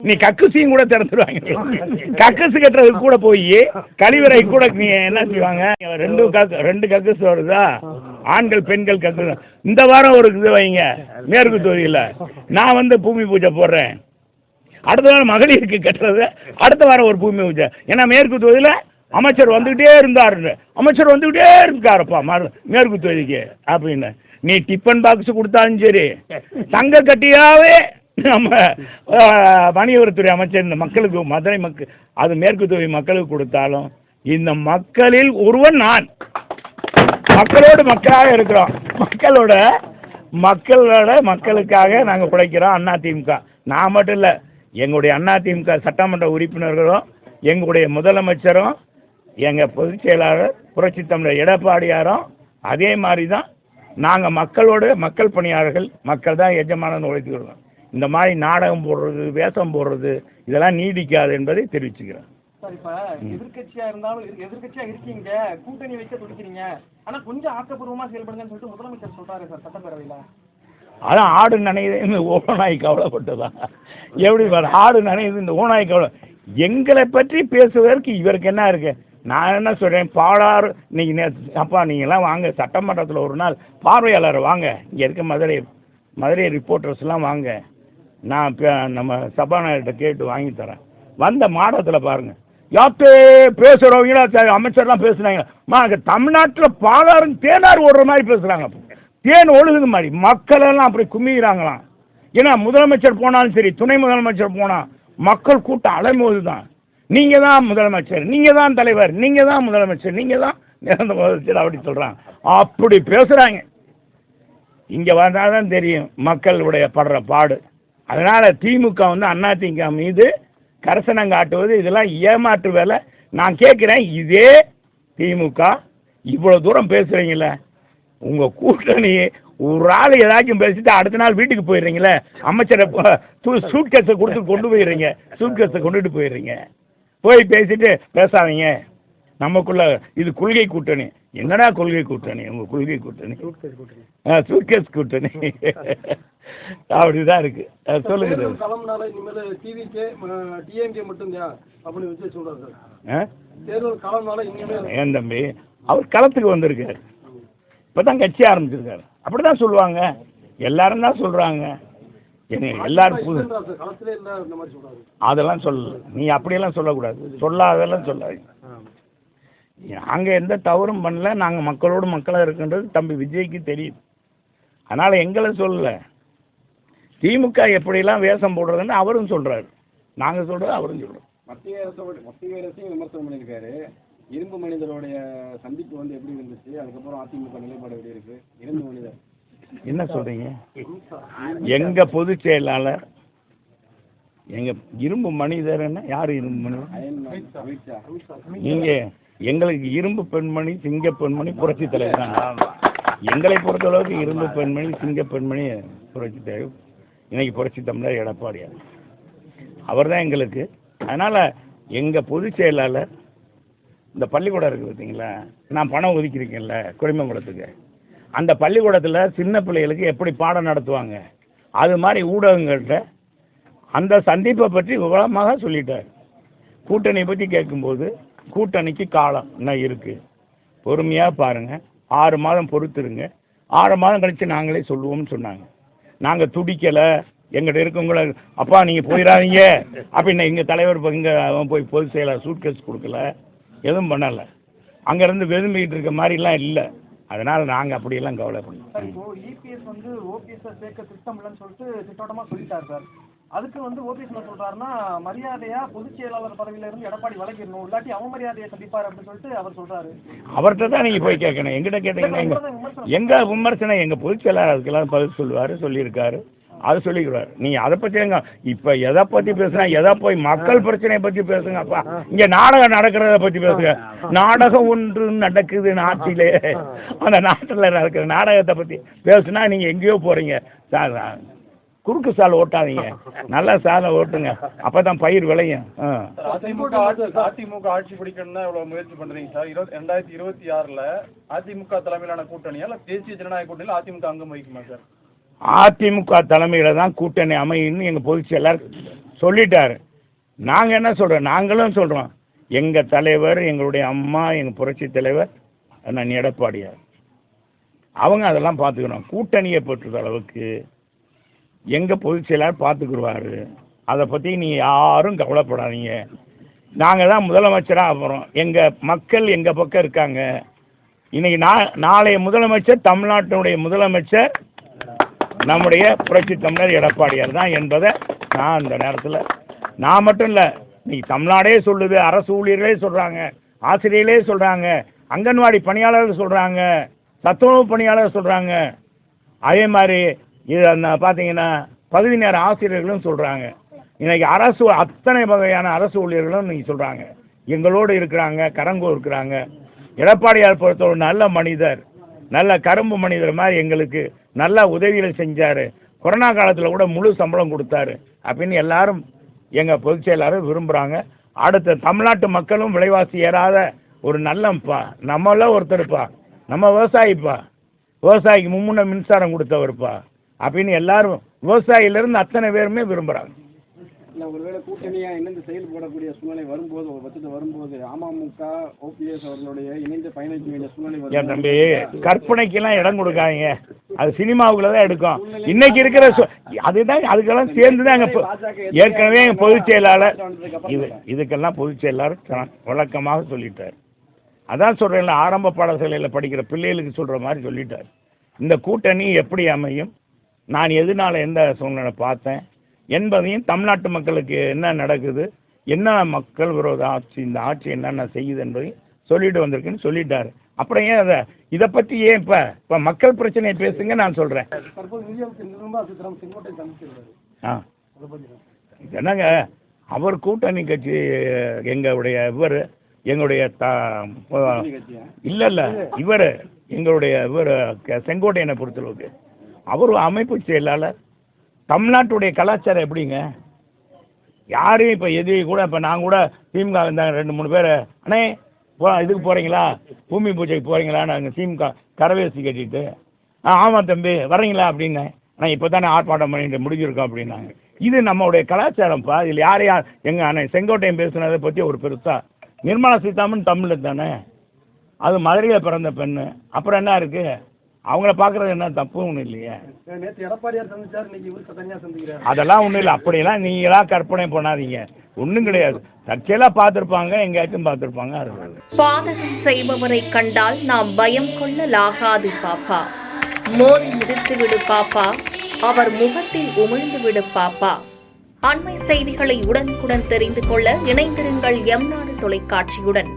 நீ கக்குசியும் கூட திறந்துடுவாங்க. கக்கசு கட்டுறதுக்கு கூட போய் கழிவறை கூட நீ என்ன செய்வாங்க, ரெண்டு கக்கசு வருதா, ஆண்கள் பெண்கள் கக்கசு. இந்த வாரம் ஒரு இது வைங்க மேற்கு தொகுதியில், நான் பூமி பூஜை போடுறேன். அடுத்த வாரம் மகளிருக்கு கட்டுறது, அடுத்த வாரம் ஒரு பூமி பூஜை. ஏன்னா மேற்கு தொகுதியில் அமைச்சர் வந்துக்கிட்டே இருக்காருப்பா மேற்கு தொகுதிக்கு அப்படின்னு. நீ டிஃபன் பாக்ஸ் கொடுத்தாலும் சரி, தங்க கட்டியாவே நம்ம வணிகத்துறை அமைச்சர் இந்த மக்களுக்கு, மதுரை மக்கள், அது மேற்கு தொகுதி மக்களுக்கு கொடுத்தாலும், இந்த மக்களில் ஒருவன் நான். மக்களோடு மக்களாக இருக்கிறோம். மக்களுக்காக நாங்கள் பிழைக்கிறோம். அதிமுக நான் மட்டும் இல்லை, எங்களுடைய அதிமுக சட்டமன்ற உறுப்பினர்களும், எங்களுடைய முதலமைச்சரும், எங்கள் பொதுச் செயலாளர் புரட்சி தமிழர் எடப்பாடியாரும் அதே மாதிரி தான். நாங்கள் மக்கள் பணியாளர்கள், மக்கள் தான் எஜமானன்னு உழைத்துக்கிறோம். இந்த மாதிரி நாடகம் போடுறது, வேஷம் போடுறது இதெல்லாம் நீடிக்காது என்பதை தெரிவிச்சுக்கிறேன். சார், இப்போ எதிர்கட்சியா இருந்தாலும் எதிர்கட்சியா இருக்கீங்க, கூட்டணி வைக்க துடிக்கிறீங்க, ஆனால் கொஞ்சம் ஆக்கப்பூர்வமாக செயல்படுங்கன்னு சொல்லிட்டு முதலமைச்சர் சொல்றாரு சார் சட்டப்பேரவையில். அதான் ஆடு நனையுது ஓனாய் கவலைப்பட்டதான். எப்படி ஆடு நனையுது இந்த ஓனாய் கவலை. எங்களை பற்றி பேசுவதற்கு இவருக்கு என்ன இருக்கு? நான் என்ன சொல்கிறேன், பாலாறு இன்னைக்கு அப்பா நீங்கள்லாம் வாங்க, சட்டமன்றத்தில் ஒரு நாள் பார்வையாளர் வாங்க, இங்கே இருக்க மதுரை ரிப்போர்ட்டர்ஸ்லாம் வாங்க, நான் நம்ம சபாநாயகர்கிட்ட கேட்டு வாங்கி தரேன். வந்த மாடத்தில் பாருங்கள், யாத்தே பேசுகிறவங்களா அமைச்சர்லாம் பேசுனாங்க. தமிழ்நாட்டில் பாலாறு தேனார் ஓடுற மாதிரி பேசுகிறாங்க. தேன் ஒழுகுது மாதிரி மக்களெல்லாம் அப்படி குமிகிறாங்களாம். ஏன்னா முதலமைச்சர் போனாலும் சரி, துணை முதலமைச்சர் போனால் மக்கள் கூட்டம் அலைமோது தான். நீங்கள் தான் முதலமைச்சர், நீங்கள் தான் தலைவர், நீங்கள் தான் முதலமைச்சர், நீங்கள் தான் நிரந்த முதலமைச்சர் அப்படி சொல்கிறாங்க. அப்படி பேசுகிறாங்க. இங்கே வந்தால் தான் தெரியும் மக்களுடைய படுற பாடு. அதனால் திமுக அதிமுக மீது கரிசனம் காட்டுவது இதெல்லாம் ஏமாற்று வேலை. நான் கேட்குறேன், இதே திமுக இவ்வளோ தூரம் பேசுகிறீங்களே, உங்கள் கூட்டணி ஒரு ஆள் ஏதாச்சும் பேசிட்டு அடுத்த நாள் வீட்டுக்கு போயிடுறீங்களே, அமைச்சரை சூட்கேஸை கொண்டு போயிடுறீங்க. போய் பேசிட்டு பேசாதீங்க, நமக்குள்ள இது கொள்கை கூட்டணி. என்னடா கொள்கை கூட்டணி? உங்கள் கொள்கை கூட்டணி சூட்கேஸ் கூட்டணி அப்படிதான் இருக்கு. சொல்லுங்க. ஏன் தம்பி, அவர் களத்துக்கு வந்திருக்காரு, இப்பதான் கட்சி ஆரம்பிச்சிருக்காரு. அப்படிதான் சொல்லுவாங்க, எல்லாரும் தான் சொல்றாங்க. எல்லாரும் அதெல்லாம் சொல்லல, நீ அப்படியெல்லாம் சொல்லக்கூடாது, சொல்லாதெல்லாம் சொல்லாது. நாங்கள் எந்த தவறும் பண்ணல, நாங்கள் மக்களோடு மக்களாக இருக்கின்றது தம்பி விஜய்க்கு தெரியும். அதனால் எங்களை சொல்லலை. திமுக எப்படிலாம் வேஷம் போடுறதுன்னு அவரும் சொல்கிறாரு, நாங்கள் சொல்கிறது அவரும் சொல்கிறோம். மத்திய அரசையும் விமர்சனம் பண்ணியிருக்காரு. இரும்பு மனிதருடைய சந்திப்பு எப்படி இருந்துச்சு, அதுக்கப்புறம் அதிமுக நிலைப்பாடு எப்படி இருக்கு? இரும்பு மனிதர் என்ன சொல்கிறீங்க? எங்கள் பொதுச் செயலாளர், எங்கள் இரும்பு மனிதர்னா யார்? இரும்பு மனிதர் நீங்கள். எங்களுக்கு இரும்பு பெண்மணி, சிங்க பெண்மணி புரட்சி தலைவர் தான். எங்களை பொறுத்தளவுக்கு இரும்பு பெண்மணி, சிங்க பெண்மணி புரட்சி தலைவர் இன்னைக்கு புரட்சி தமிழர் எடப்பாடியார், அவர் தான் எங்களுக்கு. அதனால் எங்கள் பொதுச் செயலாளர், இந்த பள்ளிக்கூடம் இருக்குது பார்த்தீங்களா, நான் பணம் ஒதுக்கியிருக்கேன்ல குடிமங்குளத்துக்கு, அந்த பள்ளிக்கூடத்தில் சின்ன பிள்ளைகளுக்கு எப்படி பாடம் நடத்துவாங்க, அது மாதிரி ஊடகங்கள்கிட்ட அந்த சந்திப்பை பற்றி விவரமாக சொல்லிட்டார். கூட்டணியை பற்றி கேட்கும்போது, கூட்டணிக்கு காலம் இன்னும் இருக்குது, பொறுமையாக பாருங்கள், 6 மாதம் பொறுத்துருங்க, 6 மாதம் கழித்து நாங்களே சொல்லுவோம்னு சொன்னாங்க. நாங்கள் துடிக்கலை, எங்கிட்ட இருக்கவங்கள அப்பா நீங்கள் போயிடாதீங்க அப்படின்னு எங்கள் தலைவர் இங்கே அவன் போய் பொதுச் செயலாளர் சூட்கேஸ் கொடுக்கல, எதுவும் பண்ணலை. அங்கேருந்து விரும்பிக்கிட்டு இருக்க மாதிரிலாம் இல்லை. அதனால் நாங்கள் அப்படியெல்லாம் கவலைப்படணும். சார், இப்போ இபிஎஸ் ஓபிஎஸ்ஸை சேர்க்க திட்டம் இல்லைன்னு சொல்லிட்டு திட்டவட்டமாக சொல்லிட்டார் சார். அதுக்கு ஓபிஎஸ் என்ன சொல்கிறாருன்னா, மரியாதையாக பொதுச் செயலாளர் பதவியிலேருந்து எடப்பாடி விலகிடணும், இல்லாட்டி அவமரியாதையை சந்திப்பார் அப்படின்னு சொல்லிட்டு அவர் சொல்கிறாரு. அவர்கிட்ட தான் நீங்கள் போய் கேட்கணும். எங்கிட்ட கேட்டீங்கன்னா எங்கள் விமர்சனம், எங்கள் பொதுச் செயலாளர் அதுக்கெல்லாம் பதில் சொல்லுவார், சொல்லியிருக்காரு, அது சொல்லிக்கிறார். நீங்கள் அதை பற்றி எங்க இப்போ எதை பற்றி பேசுனா, எதை போய் மக்கள் பிரச்சனையை பற்றி பேசுங்க. அப்பா இங்கே நாடகம் நடக்கிறத பற்றி பேசுங்க. நாடகம் ஒன்று நடக்குது நாட்டிலே, அந்த நாட்டில் நடக்கிற நாடகத்தை பற்றி பேசுனா நீங்கள் எங்கேயோ போகிறீங்க. குறுக்கு சாலை ஓட்டாதீங்க, நல்ல சாலை ஓட்டுங்க, அப்போ தான் பயிர் விளையும். அதிமுக ஆட்சி பிடிக்கணும்னா இவ்வளோ முயற்சி பண்ணுறீங்க சார். 2026 அதிமுக தலைமையிலான கூட்டணியா இல்லை தேசிய ஜனநாயக கூட்டணியில் அதிமுக அங்கம் வகிக்குமா சார்? அதிமுக தலைமையில் தான் கூட்டணி அமையும்னு எங்கள் பொதுச் செயலாளர் சொல்லிட்டாரு. நாங்கள் என்ன சொல்கிறோம், நாங்களும் சொல்கிறோம், எங்கள் தலைவர், எங்களுடைய அம்மா, எங்கள் புரட்சி தலைவர் அண்ணன் எடப்பாடியார் அவங்க அதெல்லாம் பார்த்துக்கணும். கூட்டணியை பொறுத்த அளவுக்கு எங்கள் பொதுச் செயலாளர் பார்த்துக்குருவார். அதை பற்றி நீங்கள் யாரும் கவலைப்படாதீங்க. நாங்கள் தான் முதலமைச்சராக போகிறோம். எங்கள் மக்கள் எங்கள் பக்கம் இருக்காங்க. இன்னைக்கு நாளைய முதலமைச்சர், தமிழ்நாட்டினுடைய முதலமைச்சர் நம்முடைய புரட்சி தமிழர் எடப்பாடியார் தான் என்பதை நான் இந்த நேரத்தில், நான் மட்டும் இல்லை, இன்னைக்கு தமிழ்நாடே சொல்லுது, அரசு ஊழியர்களே சொல்கிறாங்க, ஆசிரியர்களே சொல்கிறாங்க, அங்கன்வாடி பணியாளர்கள் சொல்கிறாங்க, சத்துணவு பணியாளர் சொல்கிறாங்க. அதே மாதிரி இது பார்த்தீங்கன்னா பகுதி நேர ஆசிரியர்களும் சொல்கிறாங்க. இன்றைக்கி அரசு அத்தனை வகையான அரசு ஊழியர்களும் இன்றைக்கி சொல்கிறாங்க, எங்களோடு இருக்கிறாங்க, கரங்கோ இருக்கிறாங்க. எடப்பாடியார் பொறுத்த ஒரு நல்ல மனிதர், நல்ல கரும்பு மனிதர் மாதிரி எங்களுக்கு நல்ல உதவிகளை செஞ்சார். கொரோனா காலத்தில் கூட முழு சம்பளம் கொடுத்தாரு அப்படின்னு எல்லாரும் எங்கள் பொதுச் செயலாளர் விரும்புகிறாங்க. அடுத்த தமிழ்நாட்டு மக்களும் விலைவாசி ஏறாத ஒரு நல்லப்பா, நம்மளாம் ஒருத்தருப்பா, நம்ம விவசாயிப்பா, விவசாயிக்கு மும்முனை மின்சாரம் கொடுத்தவருப்பா அப்படின்னு எல்லாரும் விவசாயிலிருந்து அத்தனை பேருமே விரும்புகிறாங்க. இல்லை, ஒருவேளை கூட்டணியாக இணைந்து செயல்படக்கூடிய சூழ்நிலை வரும்போது, ஒரு பட்சத்தில் வரும்போது அமமுக ஓபிஎஸ் அவர்களுடைய இணைந்து பயணிக்க வேண்டிய சூழ்நிலை என் தம்பி, கற்பனைக்கெல்லாம் இடம் கொடுக்காதீங்க. அது சினிமாவுக்குள்ள தான் எடுக்கும். இன்னைக்கு இருக்கிற அதுதான், அதுக்கெல்லாம் சேர்ந்து தான் ஏற்கனவே எங்கள் பொதுச் செயலாளர் இதுக்கெல்லாம் பொதுச் செயலாளர் வழக்கமாக சொல்லிட்டார். அதான் சொல்கிறேன்ல, ஆரம்ப பாடசாலையில் படிக்கிற பிள்ளைகளுக்கு சொல்கிற மாதிரி சொல்லிட்டார். இந்த கூட்டணி எப்படி அமையும், நான் எதனால் எந்த சூழ்நிலை பார்த்தேன் என்பதையும், தமிழ்நாட்டு மக்களுக்கு என்ன நடக்குது, என்ன மக்கள் விரோத ஆட்சி, இந்த ஆட்சி என்னென்ன செய்யுது என்பதையும் சொல்லிட்டு வந்திருக்குன்னு சொல்லிட்டாரு. அப்புறம் ஏன் இதை பற்றி ஏன் இப்போ மக்கள் பிரச்சனையை பேசுங்க, நான் சொல்கிறேன். என்னங்க, அவர் கூட்டணி கட்சி எங்களுடைய இல்லை இவர் எங்களுடைய செங்கோட்டையனை பொறுத்தளவுக்கு அவர் அமைப்பு செயலாளர். தமிழ்நாட்டுடைய கலாச்சாரம் எப்படிங்க, யாரையும் இப்போ எதையும் கூட, இப்போ நான் கூட திமுக இருந்தாங்க 2-3 பேர், அண்ணே இதுக்கு போகிறீங்களா, பூமி பூஜைக்கு போகிறீங்களா, நாங்கள் திமுக கரவேசி கட்டிட்டு, ஆமாம் தம்பி வரீங்களா அப்படின்னு, ஆனால் இப்போ தானே ஆர்ப்பாட்டம் பண்ணிட்டு முடிஞ்சிருக்கோம் அப்படின்னாங்க. இது நம்மளுடைய கலாச்சாரம்ப்பா. இதில் யார் எங்கள் அண்ணன் செங்கோட்டையன் பேசுனதை பற்றி ஒரு பெருசாக, நிர்மலா சீதாராமன் தமிழில் தானே, அது மதுரையில் பிறந்த பெண்ணு, அப்புறம் என்ன இருக்குது, அவங்கள பார்க்குறது என்ன தப்பு ஒன்றும் இல்லையே. அதெல்லாம் ஒன்றும் இல்லை, அப்படியெல்லாம் நீங்களாம் கற்பனை பண்ணாதீங்க, ஒன்றும் கிடையாது. தற்செயலாக பார்த்துருப்பாங்க, எங்கேயாச்சும் பார்த்துருப்பாங்க. பாதகம் செய்பவரை கண்டால் நாம் பயம் கொள்ளலாகாது பாப்பா, மோதி மிதித்து விடு பாப்பா, அவர் முகத்தில் உமிழ்ந்து விடு பாப்பா. அண்மை செய்திகளை உடனுக்குடன் தெரிந்து கொள்ள இணைந்திருங்கள் எம் நாடு தொலைக்காட்சியுடன்.